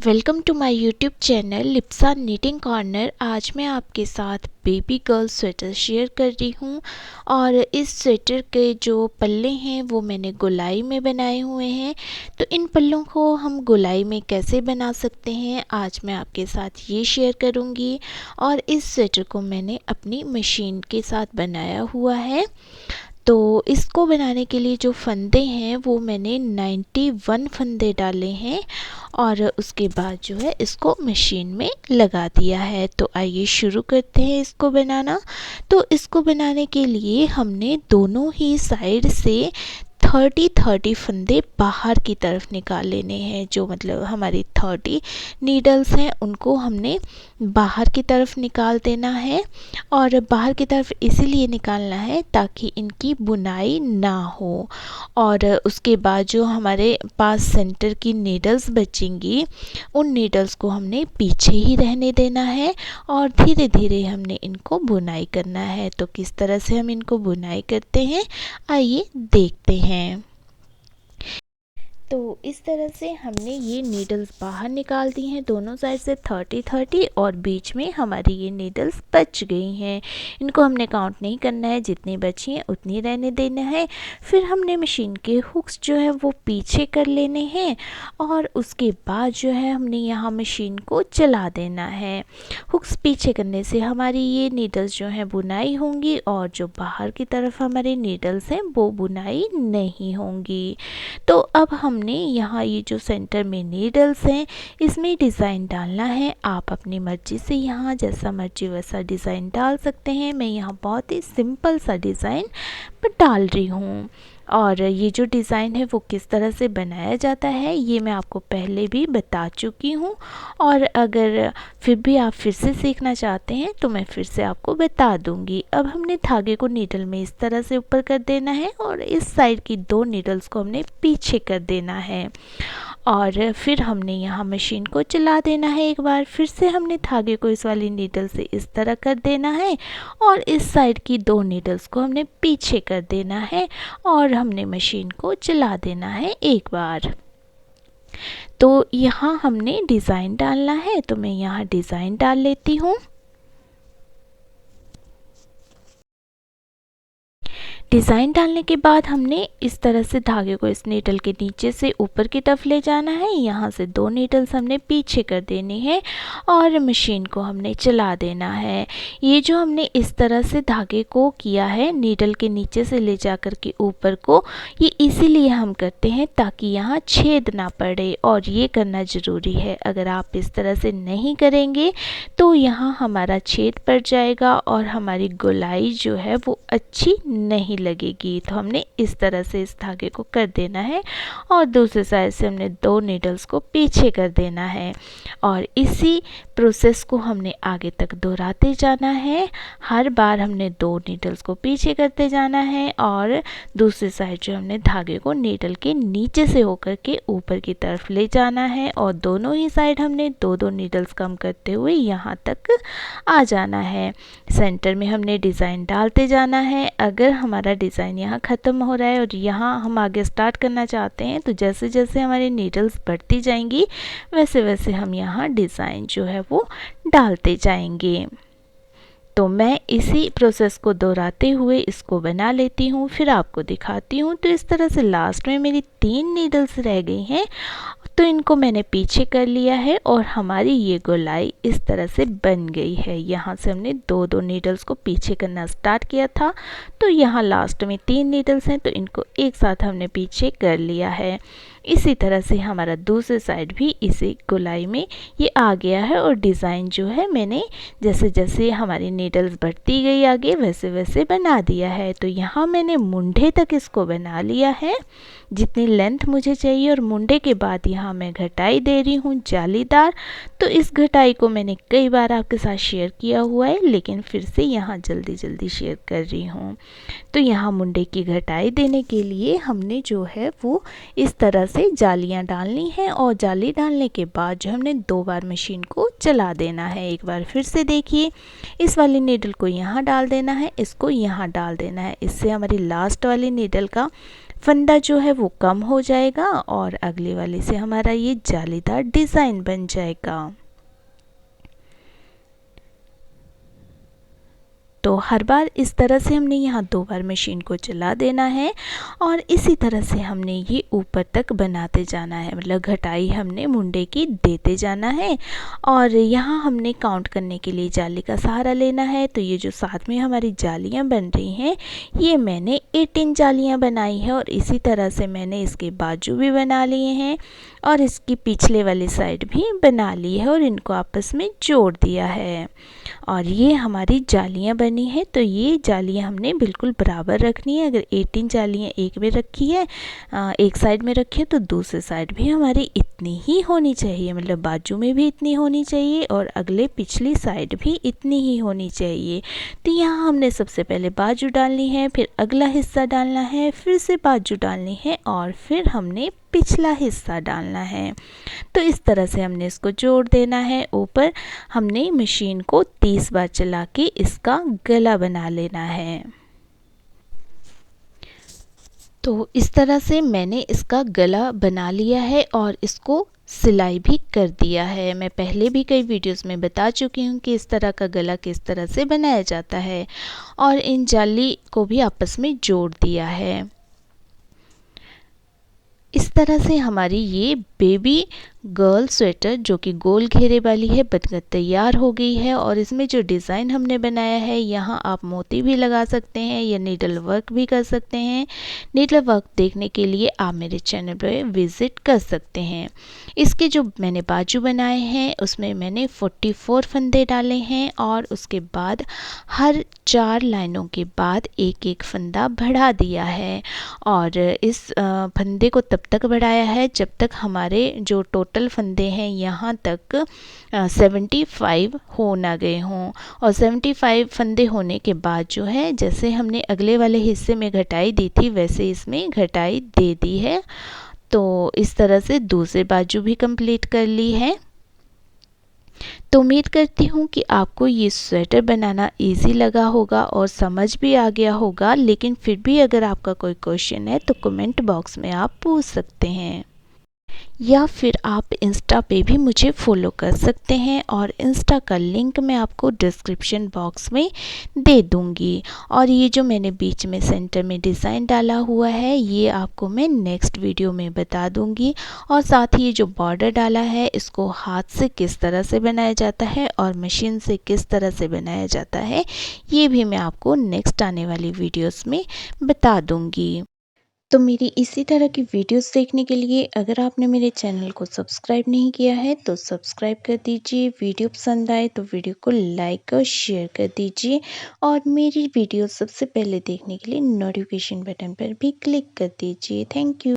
Welcome to my YouTube channel Lipsa knitting corner. आज मैं आपके साथ बेबी गर्ल स्वेटर शेयर कर रही हूँ और इस स्वेटर के जो पल्ले हैं वो मैंने गोलाई में बनाए हुए हैं। तो इन पल्लों को हम गोलाई में कैसे बना सकते हैं आज मैं आपके साथ ये शेयर करूँगी। और इस स्वेटर को मैंने अपनी मशीन के साथ बनाया हुआ है। तो इसको बनाने के लिए जो फंदे हैं वो मैंने 91 फंदे डाले हैं और उसके बाद जो है इसको मशीन में लगा दिया है। तो आइए शुरू करते हैं इसको बनाना। तो इसको बनाने के लिए हमने दोनों ही साइड से 30 फंदे बाहर की तरफ निकाल लेने हैं। जो मतलब हमारी 30 नीडल्स हैं उनको हमने बाहर की तरफ निकाल देना है। और बाहर की तरफ इसीलिए निकालना है ताकि इनकी बुनाई ना हो। और उसके बाद जो हमारे पास सेंटर की नीडल्स बचेंगी उन नीडल्स को हमने पीछे ही रहने देना है और धीरे धीरे हमने इनको बुनाई करना है। तो किस तरह से हम इनको बुनाई करते हैं आइए देखते हैं। तो इस तरह से हमने ये नीडल्स बाहर निकाल दी हैं दोनों साइड से 30 और बीच में हमारी ये नीडल्स बच गई हैं। इनको हमने काउंट नहीं करना है, जितनी बची हैं उतनी रहने देना है। फिर हमने मशीन के हुक्स जो है वो पीछे कर लेने हैं और उसके बाद जो है हमने यहाँ मशीन को चला देना है। हुक्स पीछे करने से हमारी ये नीडल्स जो हैं बुनाई होंगी और जो बाहर की तरफ हमारे नीडल्स हैं वो बुनाई नहीं होंगी। तो अब हमने यहाँ ये जो सेंटर में नीडल्स हैं इसमें डिज़ाइन डालना है। आप अपनी मर्ज़ी से यहाँ जैसा मर्जी वैसा डिज़ाइन डाल सकते हैं। मैं यहाँ बहुत ही सिंपल सा डिज़ाइन डाल रही हूँ। और ये जो डिज़ाइन है वो किस तरह से बनाया जाता है ये मैं आपको पहले भी बता चुकी हूँ। और अगर फिर भी आप फिर से सीखना चाहते हैं तो मैं फिर से आपको बता दूँगी। अब हमने धागे को नीडल में इस तरह से ऊपर कर देना है और इस साइड की दो नीडल्स को हमने पीछे कर देना है। और फिर हमने यहाँ मशीन को चला देना है एक बार। फिर से हमने धागे को इस वाली नीडल से इस तरह कर देना है और इस साइड की दो नीडल्स को हमने पीछे कर देना है और हमने मशीन को चला देना है एक बार। तो यहाँ हमने डिज़ाइन डालना है तो मैं यहाँ डिज़ाइन डाल लेती हूँ। डिज़ाइन डालने के बाद हमने इस तरह से धागे को इस नीडल के नीचे से ऊपर की तरफ ले जाना है। यहाँ से दो नीडल्स हमने पीछे कर देनी है और मशीन को हमने चला देना है। ये जो हमने इस तरह से धागे को किया है नीडल के नीचे से ले जाकर के ऊपर को, ये इसीलिए हम करते हैं ताकि यहाँ छेद ना पड़े और ये करना ज़रूरी है। अगर आप इस तरह से नहीं करेंगे तो यहाँ हमारा छेद पड़ जाएगा और हमारी गोलाई जो है वो अच्छी नहीं लगेगी। तो हमने इस तरह से इस धागे को कर देना है और दूसरे साइड से हमने दो नीडल्स को पीछे कर देना है और इसी प्रोसेस को हमने आगे तक दोहराते जाना है। हर बार हमने दो नीडल्स को पीछे करते जाना है और दूसरी साइड जो हमने धागे को नीडल के नीचे से होकर के ऊपर की तरफ ले जाना है और दोनों ही साइड हमने दो दो नीडल्स कम करते हुए यहाँ तक आ जाना है। सेंटर में हमने डिज़ाइन डालते जाना है। अगर हमारा डिज़ाइन यहाँ ख़त्म हो रहा है और यहाँ हम आगे स्टार्ट करना चाहते हैं तो जैसे जैसे हमारी नीडल्स बढ़ती जाएंगी वैसे वैसे हम यहाँ डिज़ाइन जो है वो डालते जाएंगे। तो मैं इसी प्रोसेस को दोहराते हुए इसको बना लेती हूँ, फिर आपको दिखाती हूँ। तो इस तरह से लास्ट में मेरी 3 नीडल्स रह गई हैं तो इनको मैंने पीछे कर लिया है और हमारी ये गोलाई इस तरह से बन गई है। यहाँ से हमने दो दो नीडल्स को पीछे करना स्टार्ट किया था तो यहाँ लास्ट में 3 नीडल्स हैं तो इनको एक साथ हमने पीछे कर लिया है। इसी तरह से हमारा दूसरे साइड भी इसी गोलाई में ये आ गया है और डिज़ाइन जो है मैंने जैसे जैसे हमारी नीडल्स बढ़ती गई आगे वैसे वैसे बना दिया है। तो यहाँ मैंने मुंडे तक इसको बना लिया है जितनी लेंथ मुझे चाहिए और मुंडे के बाद यहाँ मैं घटाई दे रही हूँ जालीदार। तो इस घटाई को मैंने कई बार आपके साथ शेयर किया हुआ है लेकिन फिर से यहाँ जल्दी जल्दी शेयर कर रही हूँ। तो यहाँ मुंडे की घटाई देने के लिए हमने जो है वो इस तरह से जालियाँ डालनी हैं और जाली डालने के बाद जो हमने 2 बार मशीन को चला देना है। एक बार फिर से देखिए, इस वाली नीडल को यहाँ डाल देना है, इसको यहाँ डाल देना है। इससे हमारी लास्ट वाली नीडल का फंदा जो है वो कम हो जाएगा और अगले वाले से हमारा ये जालीदार डिज़ाइन बन जाएगा। तो हर बार इस तरह से हमने यहाँ 2 बार मशीन को चला देना है और इसी तरह से हमने ये ऊपर तक बनाते जाना है, मतलब घटाई हमने मुंडे की देते जाना है। और यहाँ हमने काउंट करने के लिए जाली का सहारा लेना है। तो ये जो साथ में हमारी जालियाँ बन रही हैं, ये मैंने 18 जालियाँ बनाई है और इसी तरह से मैंने इसके बाजू भी बना लिए हैं और इसकी पिछले वाली साइड भी बना ली है और इनको आपस में जोड़ दिया है। और ये हमारी जालियाँ बनी है। तो ये जालियाँ हमने बिल्कुल बराबर रखनी है। अगर 18 जालियाँ एक में रखी है, एक साइड में रखी है, तो दूसरे साइड भी हमारी इतनी ही होनी चाहिए, मतलब बाजू में भी इतनी होनी चाहिए और अगले पिछली साइड भी इतनी ही होनी चाहिए। तो यहाँ हमने सबसे पहले बाजू डालनी है, फिर अगला हिस्सा डालना है, फिर से बाजू डालनी है और फिर हमने पिछला हिस्सा डालना है। तो इस तरह से हमने इसको जोड़ देना है। ऊपर हमने मशीन को 30 बार चला के इसका गला बना लेना है। तो इस तरह से मैंने इसका गला बना लिया है और इसको सिलाई भी कर दिया है। मैं पहले भी कई वीडियोस में बता चुकी हूँ कि इस तरह का गला किस तरह से बनाया जाता है और इन जाली को भी आपस में जोड़ दिया है। इस तरह से हमारी ये बेबी गर्ल स्वेटर जो कि गोल घेरे वाली है बनकर तैयार हो गई है। और इसमें जो डिज़ाइन हमने बनाया है, यहाँ आप मोती भी लगा सकते हैं या नीडल वर्क भी कर सकते हैं। नीडल वर्क देखने के लिए आप मेरे चैनल पर विज़िट कर सकते हैं। इसके जो मैंने बाजू बनाए हैं उसमें मैंने 44 फंदे डाले हैं और उसके बाद हर 4 लाइनों के बाद एक एक फंदा बढ़ा दिया है। और इस फंदे को तब तक बढ़ाया है जब तक हमारे जो टोटल फंदे हैं यहाँ तक 75 हो ना गए हों। और 75 फंदे होने के बाद जो है, जैसे हमने अगले वाले हिस्से में घटाई दी थी वैसे इसमें घटाई दे दी है। तो इस तरह से दूसरे बाजू भी कंप्लीट कर ली है। तो उम्मीद करती हूँ कि आपको ये स्वेटर बनाना इजी लगा होगा और समझ भी आ गया होगा। लेकिन फिर भी अगर आपका कोई क्वेश्चन है तो कमेंट बॉक्स में आप पूछ सकते हैं या फिर आप इंस्टा पे भी मुझे फॉलो कर सकते हैं और इंस्टा का लिंक मैं आपको डिस्क्रिप्शन बॉक्स में दे दूंगी। और ये जो मैंने बीच में सेंटर में डिज़ाइन डाला हुआ है, ये आपको मैं नेक्स्ट वीडियो में बता दूंगी। और साथ ही ये जो बॉर्डर डाला है, इसको हाथ से किस तरह से बनाया जाता है और मशीन से किस तरह से बनाया जाता है, ये भी मैं आपको नेक्स्ट आने वाली वीडियोस में बता दूंगी। तो मेरी इसी तरह की वीडियोस देखने के लिए अगर आपने मेरे चैनल को सब्सक्राइब नहीं किया है तो सब्सक्राइब कर दीजिए। वीडियो पसंद आए तो वीडियो को लाइक और शेयर कर दीजिए और मेरी वीडियो सबसे पहले देखने के लिए नोटिफिकेशन बटन पर भी क्लिक कर दीजिए। Thank you.